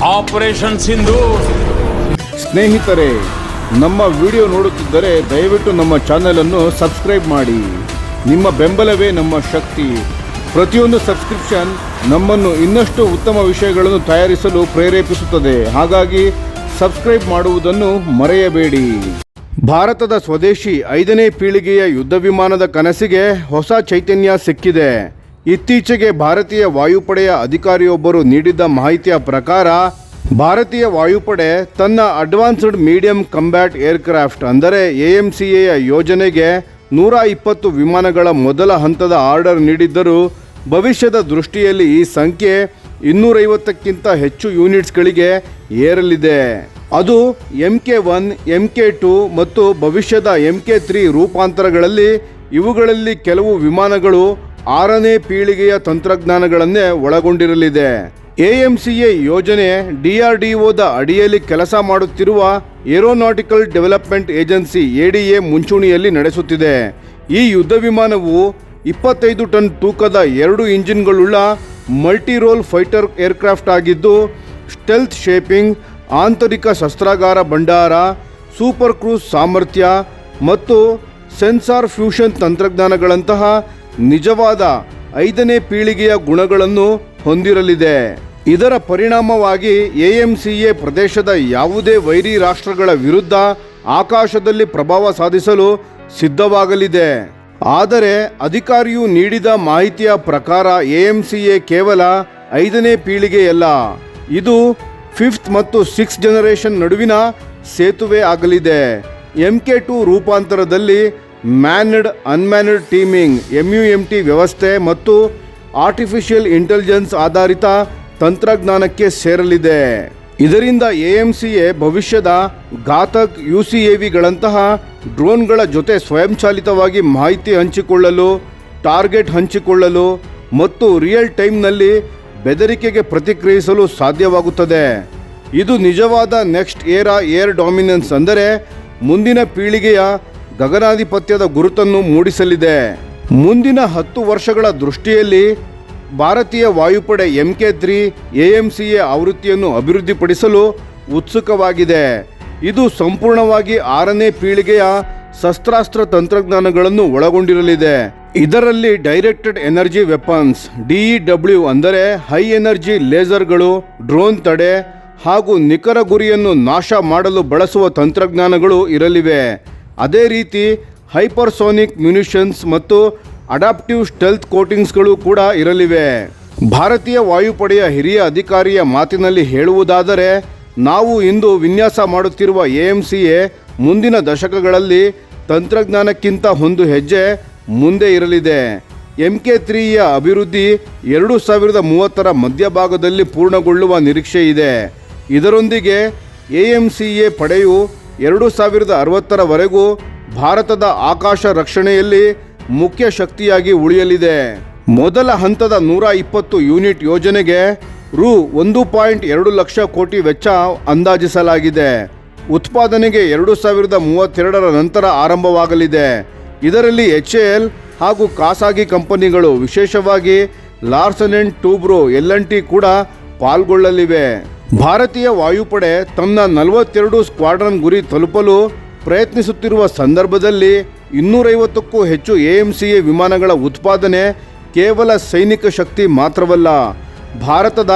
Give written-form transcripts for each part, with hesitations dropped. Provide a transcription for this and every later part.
Operation Sindoor. ಸ್ನೇಹಿತರೆ, ನಮ್ಮ video ನೋಡುತ್ತಿದ್ದರೆ ದಯವಿಟ್ಟು ನಮ್ಮ ಚಾನೆಲ್ ಅನ್ನು ಸಬ್ಸ್ಕ್ರೈಬ್ ಮಾಡಿ. ನಿಮ್ಮ ಬೆಂಬಲವೇ ನಮ್ಮ ಶಕ್ತಿ. ಪ್ರತಿಯೊಂದು ಸಬ್ಸ್ಕ್ರಿಪ್ಷನ್ ನಮ್ಮನ್ನು ಇನ್ನಷ್ಟು ಉತ್ತಮ ವಿಷಯಗಳನ್ನು ತಯಾರಿಸಲು ಪ್ರೇರೇಪಿಸುತ್ತದೆ. ಹಾಗಾಗಿ ಸಬ್ಸ್ಕ್ರೈಬ್ ಮಾಡುವುದನ್ನು ಮರೆಯಬೇಡಿ. ಭಾರತದ ಸ್ವದೇಶಿ 5ನೇ ಪೀಳಿಗೆಯ ಯುದ್ಧ ವಿಮಾನದ ಕನಸಿಗೆ ಹೊಸ ಚೈತನ್ಯ ಸಿಕ್ಕಿದೆ. ಇತ್ತೀಚೆಗೆ ಭಾರತೀಯ ವಾಯುಪಡೆಯ ಅಧಿಕಾರಿಯೊಬ್ಬರು ನೀಡಿದ್ದ ಮಾಹಿತಿಯ ಪ್ರಕಾರ ಭಾರತೀಯ ವಾಯುಪಡೆ ತನ್ನ ಅಡ್ವಾನ್ಸ್ಡ್ ಮೀಡಿಯಂ ಕಂಬ್ಯಾಟ್ ಏರ್ಕ್ರಾಫ್ಟ್ ಅಂದರೆ AMCA ಯೋಜನೆಗೆ 120 ವಿಮಾನಗಳ ಮೊದಲ ಹಂತದ ಆರ್ಡರ್ ನೀಡಿದ್ದರೂ ಭವಿಷ್ಯದ ದೃಷ್ಟಿಯಲ್ಲಿ ಈ ಸಂಖ್ಯೆ 250ಕ್ಕಿಂತ ಹೆಚ್ಚು ಯೂನಿಟ್ಸ್ಗಳಿಗೆ ಏರಲಿದೆ. ಅದು MK1, MK2 ಮತ್ತು ಭವಿಷ್ಯದ MK3 ರೂಪಾಂತರಗಳಲ್ಲಿ. ಇವುಗಳಲ್ಲಿ ಕೆಲವು ವಿಮಾನಗಳು 6ನೇ ಪೀಳಿಗೆಯ ತಂತ್ರಜ್ಞಾನಗಳನ್ನೇ ಒಳಗೊಂಡಿರಲಿದೆ. AMCA ಯೋಜನೆ DRDOದ ಅಡಿಯಲ್ಲಿ ಕೆಲಸ ಮಾಡುತ್ತಿರುವ ಏರೋನಾಟಿಕಲ್ ಡೆವಲಪ್ಮೆಂಟ್ ಏಜೆನ್ಸಿ ADA ಮುಂಚೂಣಿಯಲ್ಲಿ ನಡೆಸುತ್ತಿದೆ. ಈ ಯುದ್ಧ ವಿಮಾನವು 25 ಟನ್ ತೂಕದ 2 ಇಂಜಿನ್ಗಳುಳ್ಳ ಮಲ್ಟಿ ರೋಲ್ ಫೈಟರ್ ಏರ್ಕ್ರಾಫ್ಟ್ ಆಗಿದ್ದು, ಸ್ಟೆಲ್ತ್ ಶೇಪಿಂಗ್, ಆಂತರಿಕ ಶಸ್ತ್ರಾಗಾರ ಭಂಡಾರ, ಸೂಪರ್ ಕ್ರೂಸ್ ಸಾಮರ್ಥ್ಯ ಮತ್ತು ಸೆನ್ಸಾರ್ ಫ್ಯೂಷನ್ ತಂತ್ರಜ್ಞಾನಗಳಂತಹ ನಿಜವಾದ 5ನೇ ಪೀಳಿಗೆಯ ಗುಣಗಳನ್ನು ಹೊಂದಿರಲಿದೆ. ಇದರ ಪರಿಣಾಮವಾಗಿ AMCA ಪ್ರದೇಶದ ಯಾವುದೇ ವೈರಿ ರಾಷ್ಟ್ರಗಳ ವಿರುದ್ಧ ಆಕಾಶದಲ್ಲಿ ಪ್ರಭಾವ ಸಾಧಿಸಲು ಸಿದ್ಧವಾಗಲಿದೆ. ಆದರೆ ಅಧಿಕಾರಿಯು ನೀಡಿದ ಮಾಹಿತಿಯ ಪ್ರಕಾರ AMCA ಕೇವಲ 5ನೇ ಪೀಳಿಗೆಯಲ್ಲ, ಇದು 5th ಮತ್ತು 6th ಜನರೇಷನ್ ನಡುವಿನ ಸೇತುವೆ ಆಗಲಿದೆ. MK2 ರೂಪಾಂತರದಲ್ಲಿ ಮ್ಯಾನ್ಡ್ ಅನ್ಮ್ಯಾನ್ಡ್ ಟೀಮಿಂಗ್ MUMT ವ್ಯವಸ್ಥೆ ಮತ್ತು ಆರ್ಟಿಫಿಷಿಯಲ್ ಇಂಟೆಲಿಜೆನ್ಸ್ ಆಧಾರಿತ ತಂತ್ರಜ್ಞಾನಕ್ಕೆ ಸೇರಲಿದೆ. ಇದರಿಂದ AMCA ಭವಿಷ್ಯದ ಘಾತಕ್ UCAVಗಳಂತಹ ಡ್ರೋನ್ಗಳ ಜೊತೆ ಸ್ವಯಂಚಾಲಿತವಾಗಿ ಮಾಹಿತಿ ಹಂಚಿಕೊಳ್ಳಲು, ಟಾರ್ಗೆಟ್ ಹಂಚಿಕೊಳ್ಳಲು ಮತ್ತು ರಿಯಲ್ ಟೈಮ್ನಲ್ಲಿ ಬೆದರಿಕೆಗೆ ಪ್ರತಿಕ್ರಿಯಿಸಲು ಸಾಧ್ಯವಾಗುತ್ತದೆ. ಇದು ನಿಜವಾದ ನೆಕ್ಸ್ಟ್ ಏರಾ ಏರ್ ಡಾಮಿನೆನ್ಸ್ ಅಂದರೆ ಮುಂದಿನ ಪೀಳಿಗೆಯ ಗಗನಾಧಿಪತ್ಯದ ಗುರುತನ್ನು ಮೂಡಿಸಲಿದೆ. ಮುಂದಿನ 10 ವರ್ಷಗಳ ದೃಷ್ಟಿಯಲ್ಲಿ ಭಾರತೀಯ ವಾಯುಪಡೆ MK3 AMCA ಆವೃತ್ತಿಯನ್ನು ಅಭಿವೃದ್ಧಿಪಡಿಸಲು ಉತ್ಸುಕವಾಗಿದೆ. ಇದು ಸಂಪೂರ್ಣವಾಗಿ 6ನೇ ಪೀಳಿಗೆಯ ಶಸ್ತ್ರಾಸ್ತ್ರ ತಂತ್ರಜ್ಞಾನಗಳನ್ನು ಒಳಗೊಂಡಿರಲಿದೆ. ಇದರಲ್ಲಿ ಡೈರೆಕ್ಟೆಡ್ ಎನರ್ಜಿ ವೆಪನ್ಸ್ DEW ಅಂದರೆ ಹೈ ಎನರ್ಜಿ ಲೇಸರ್ಗಳು, ಡ್ರೋನ್ ತಡೆ ಹಾಗೂ ನಿಖರ ಗುರಿಯನ್ನು ನಾಶ ಮಾಡಲು ಬಳಸುವ ತಂತ್ರಜ್ಞಾನಗಳು ಇರಲಿವೆ. ಅದೇ ರೀತಿ ಹೈಪರ್ಸೋನಿಕ್ ಮ್ಯುನಿಷನ್ಸ್ ಮತ್ತು ಅಡಾಪ್ಟಿವ್ ಸ್ಟೆಲ್ತ್ ಕೋಟಿಂಗ್ಸ್ಗಳು ಕೂಡ ಇರಲಿವೆ. ಭಾರತೀಯ ವಾಯುಪಡೆಯ ಹಿರಿಯ ಅಧಿಕಾರಿಯ ಮಾತಿನಲ್ಲಿ ಹೇಳುವುದಾದರೆ, ನಾವು ಇಂದು ವಿನ್ಯಾಸ ಮಾಡುತ್ತಿರುವ AMCA ಮುಂದಿನ ದಶಕಗಳಲ್ಲಿ ತಂತ್ರಜ್ಞಾನಕ್ಕಿಂತ ಒಂದು ಹೆಜ್ಜೆ ಮುಂದೆ ಇರಲಿದೆ. MK3ಯ ಅಭಿವೃದ್ಧಿ 2030ರ ಮಧ್ಯಭಾಗದಲ್ಲಿ ಪೂರ್ಣಗೊಳ್ಳುವ ನಿರೀಕ್ಷೆ ಇದೆ. ಇದರೊಂದಿಗೆ AMCA ಪಡೆಯು 2060ರವರೆಗೂ ಭಾರತದ ಆಕಾಶ ರಕ್ಷಣೆಯಲ್ಲಿ ಮುಖ್ಯ ಶಕ್ತಿಯಾಗಿ ಉಳಿಯಲಿದೆ. ಮೊದಲ ಹಂತದ 120 ಯೂನಿಟ್ ಯೋಜನೆಗೆ ರೂ 1.2 ಲಕ್ಷ ಕೋಟಿ ವೆಚ್ಚ ಅಂದಾಜಿಸಲಾಗಿದೆ. ಉತ್ಪಾದನೆಗೆ 2032ರ ನಂತರ ಆರಂಭವಾಗಲಿದೆ. ಇದರಲ್ಲಿ HAL ಹಾಗೂ ಖಾಸಗಿ ಕಂಪನಿಗಳು, ವಿಶೇಷವಾಗಿ ಲಾರ್ಸನ್ ಅಂಡ್ ಟೂಬ್ರೋ LNT ಕೂಡ ಪಾಲ್ಗೊಳ್ಳಲಿವೆ. ಭಾರತೀಯ ವಾಯುಪಡೆ ತನ್ನ 42 ಸ್ಕ್ವಾಡ್ರನ್ ಗುರಿ ತಲುಪಲು ಪ್ರಯತ್ನಿಸುತ್ತಿರುವ ಸಂದರ್ಭದಲ್ಲಿ 250ಕ್ಕೂ ಹೆಚ್ಚು AMCA ವಿಮಾನಗಳ ಉತ್ಪಾದನೆ ಕೇವಲ ಸೈನಿಕ ಶಕ್ತಿ ಮಾತ್ರವಲ್ಲ, ಭಾರತದ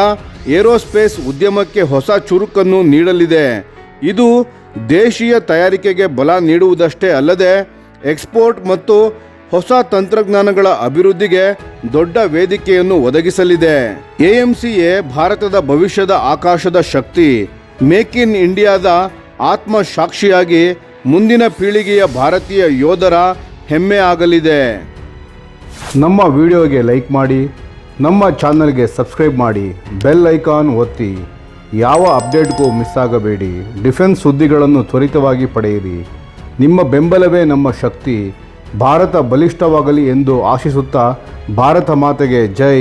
ಏರೋಸ್ಪೇಸ್ ಉದ್ಯಮಕ್ಕೆ ಹೊಸ ಚುರುಕನ್ನು ನೀಡಲಿದೆ. ಇದು ದೇಶೀಯ ತಯಾರಿಕೆಗೆ ಬಲ ನೀಡುವುದಷ್ಟೇ ಅಲ್ಲದೆ ಎಕ್ಸ್ಪೋರ್ಟ್ ಮತ್ತು ಹೊಸ ತಂತ್ರಜ್ಞಾನಗಳ ಅಭಿವೃದ್ಧಿಗೆ ದೊಡ್ಡ ವೇದಿಕೆಯನ್ನು ಒದಗಿಸಲಿದೆ. AMCA ಭಾರತದ ಭವಿಷ್ಯದ ಆಕಾಶದ ಶಕ್ತಿ, ಮೇಕ್ ಇನ್ ಇಂಡಿಯಾದ ಆತ್ಮಸಾಕ್ಷಿಯಾಗಿ ಮುಂದಿನ ಪೀಳಿಗೆಯ ಭಾರತೀಯ ಯೋಧರ ಹೆಮ್ಮೆ ಆಗಲಿದೆ. ನಮ್ಮ ವಿಡಿಯೋಗೆ ಲೈಕ್ ಮಾಡಿ, ನಮ್ಮ ಚಾನಲ್ಗೆ ಸಬ್ಸ್ಕ್ರೈಬ್ ಮಾಡಿ, ಬೆಲ್ ಐಕಾನ್ ಒತ್ತಿ. ಯಾವ ಅಪ್ಡೇಟ್ಗೂ ಮಿಸ್ ಆಗಬೇಡಿ. ಡಿಫೆನ್ಸ್ ಸುದ್ದಿಗಳನ್ನು ತ್ವರಿತವಾಗಿ ಪಡೆಯಿರಿ. ನಿಮ್ಮ ಬೆಂಬಲವೇ ನಮ್ಮ ಶಕ್ತಿ. ಭಾರತ ಬಲಿಷ್ಠವಾಗಲಿ ಎಂದು ಆಶಿಸುತ್ತಾ ಭಾರತ ಮಾತೆಗೆ ಜೈ.